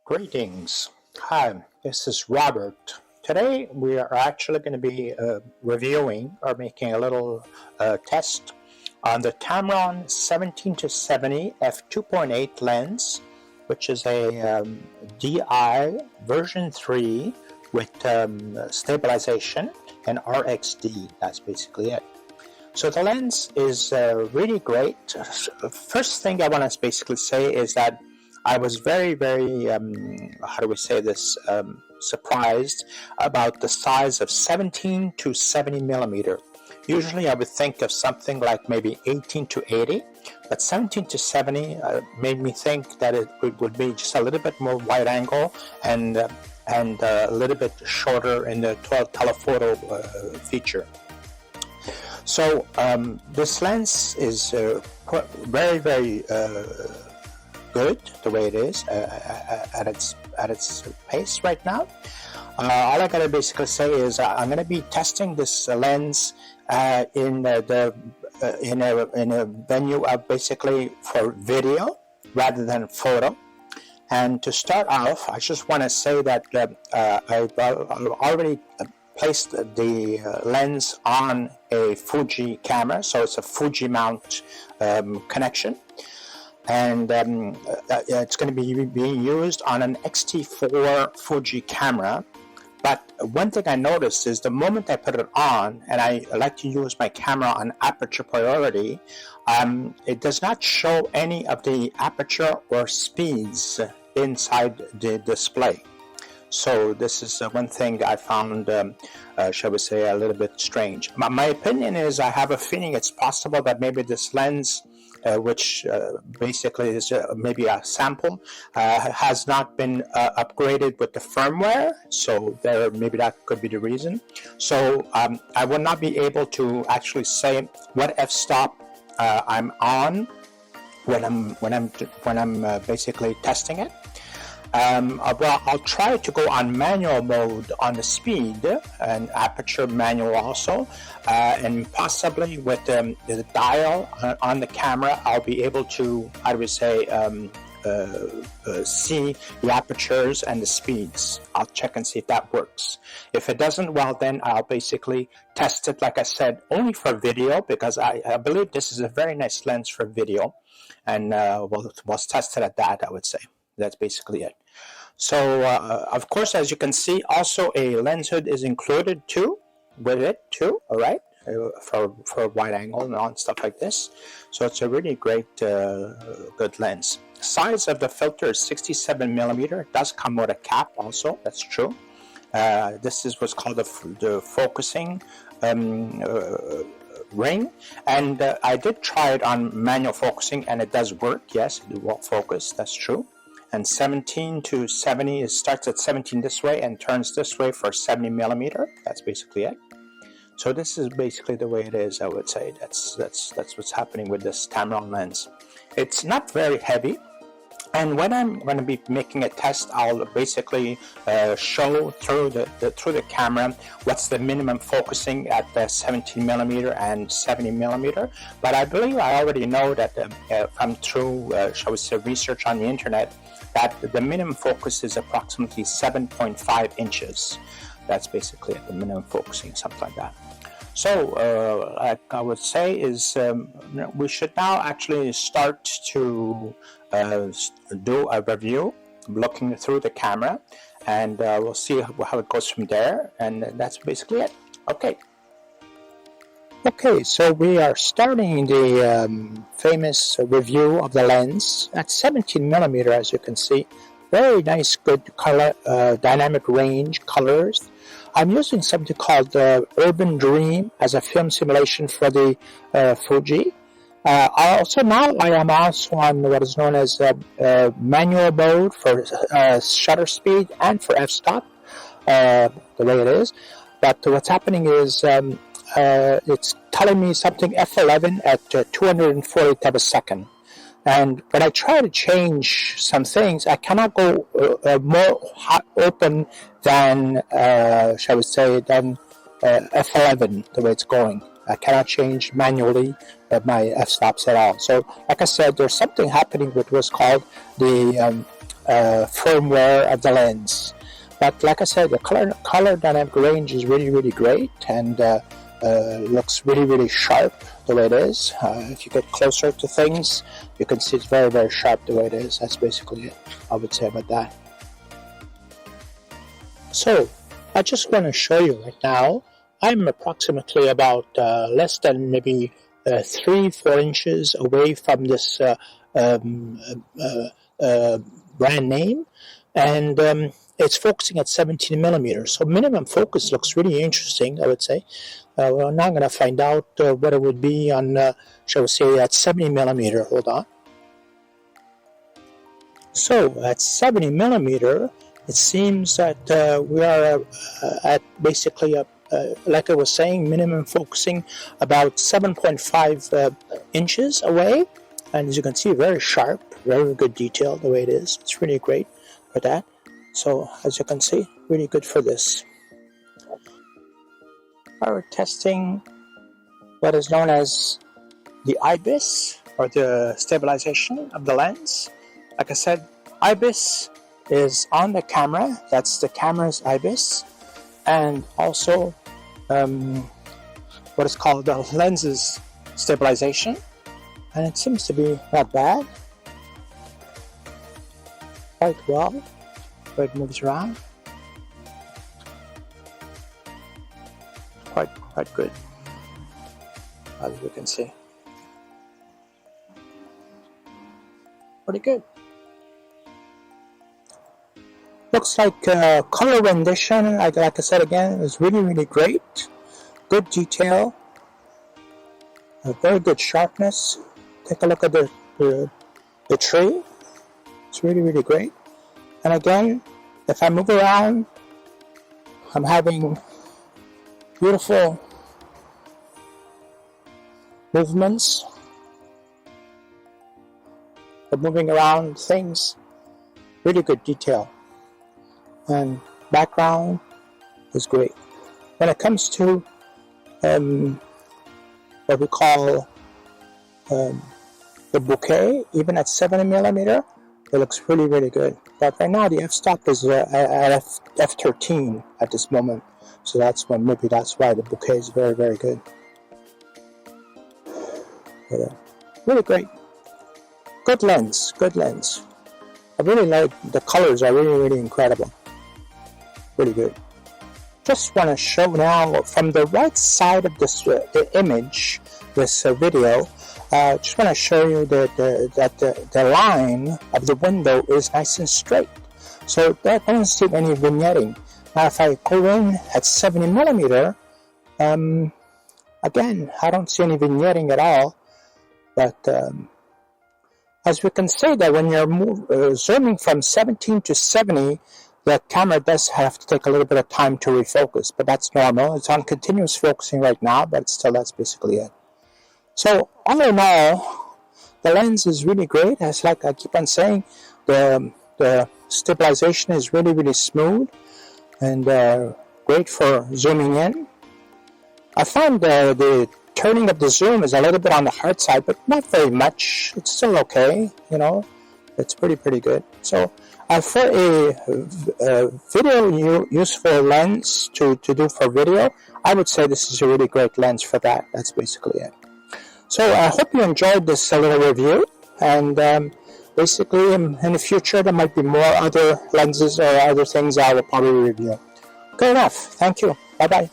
Greetings. Hi, this is Robert. Today we are actually going to be reviewing or making a little test on the Tamron 17-70 f2.8 lens, which is a DI version 3 with stabilization and RXD. That's basically it. So the lens is really great. First thing I want to basically say is that I was very, how do we say this, surprised about the size of 17 to 70 millimeter. Usually I would think of something like maybe 18 to 80, but 17 to 70 made me think that it would be just a little bit more wide angle and a little bit shorter in the telephoto feature. So this lens is very good the way it is at its pace right now. All I gotta basically say is I'm gonna be testing this lens in a venue of basically for video rather than photo. And to start off, I just want to say that I've already placed the lens on a Fuji camera, so it's a Fuji mount connection. And it's going to be being used on an X-T4 Fuji camera. But one thing I noticed is the moment I put it on, and I like to use my camera on aperture priority, it does not show any of the aperture or speeds inside the display. So this is one thing I found, shall we say, a little bit strange. My opinion is I have a feeling it's possible that maybe this lens, which basically is maybe a sample, has not been upgraded with the firmware, so maybe that could be the reason. So I will not be able to actually say what f-stop I'm on when I'm basically testing it. Well, I'll try to go on manual mode on the speed and aperture manual also, and possibly with the dial on the camera, I'll be able to, I would say, see the apertures and the speeds. I'll check and see if that works. If it doesn't, well, then I'll basically test it, like I said, only for video, because I believe this is a very nice lens for video, and was tested at that, I would say. That's basically it. So, of course, as you can see, also a lens hood is included with it too, all right, for wide angle and all stuff like this. So it's a really great, good lens. Size of the filter is 67 millimeter. It does come with a cap also, that's true. This is what's called the focusing ring, and I did try it on manual focusing, and it does work. Yes, it will focus, that's true. And 17 to 70, it starts at 17 this way and turns this way for 70 millimeter. That's basically it. So this is basically the way it is, I would say. That's what's happening with this Tamron lens. It's not very heavy, and when I'm going to be making a test, I'll basically show through the camera what's the minimum focusing at the 17 millimeter and 70 millimeter. But I believe I already know that from through, shall we say, research on the internet, that the minimum focus is approximately 7.5 inches. That's basically the minimum focusing, something like that. So, like I would say, is we should now actually start to do a review, looking through the camera, and we'll see how it goes from there. And that's basically it. Okay, so we are starting the famous review of the lens at 17 millimeter, as you can see. Very nice, good color, dynamic range colors. I'm using something called Urban Dream as a film simulation for the Fuji. I am also on what is known as manual mode for shutter speed and for f-stop, the way it is. But what's happening is it's telling me something f11 at 240th of a second. And when I try to change some things, I cannot go more open than, shall we say, than f11, the way it's going. I cannot change manually my f-stops at all. So like I said, there's something happening with what's called the firmware of the lens. But like I said, the color dynamic range is really great, and looks really sharp the way it is. If you get closer to things, you can see it's very sharp the way it is. That's basically it, I would say about that. So I just want to show you right now, I'm approximately about less than maybe 3-4 inches away from this brand name, and it's focusing at 17mm. So minimum focus looks really interesting, I would say. We're now going to find out what it would be on, shall we say, at 70mm. Hold on. So at 70mm, it seems that we are at basically like I was saying, minimum focusing about 7.5 inches away, and as you can see, very sharp, very good detail the way it is. It's really great for that. So as you can see, really good for this. We're testing what is known as the IBIS, or the stabilization of the lens. Like I said, IBIS is on the camera. That's the camera's IBIS, and also what is called the lens's stabilization, and it seems to be not bad, quite well, where it moves around, quite good, as you can see, pretty good. Looks like color rendition, like I said again, is really great. Good detail, very good sharpness. Take a look at the tree. It's really great. And again, if I move around, I'm having beautiful movements. But moving around things, really good detail. And background is great. When it comes to what we call the bouquet, even at 70mm, it looks really good. But right now the f-stop is at f13 at this moment, so maybe that's why the bouquet is very good. But, really great. Good lens. I really like the colors, are really incredible. Really good. Just want to show now from the right side of this image, this video. Just want to show you that the line of the window is nice and straight, so I don't see any vignetting. Now, if I go in at 70mm, again, I don't see any vignetting at all. But as we can say that when you're zooming from 17 to 70, the camera does have to take a little bit of time to refocus, but that's normal. It's on continuous focusing right now, but still, that's basically it. So all in all, the lens is really great. As like I keep on saying, the stabilization is really smooth and great for zooming in. I find the turning of the zoom is a little bit on the hard side, but not very much. It's still okay, you know. It's pretty good. So for a video useful lens to do for video, I would say this is a really great lens for that. That's basically it. So I hope you enjoyed this little review, and basically in the future there might be more other lenses or other things I will probably review. Good enough. Thank you. Bye-bye.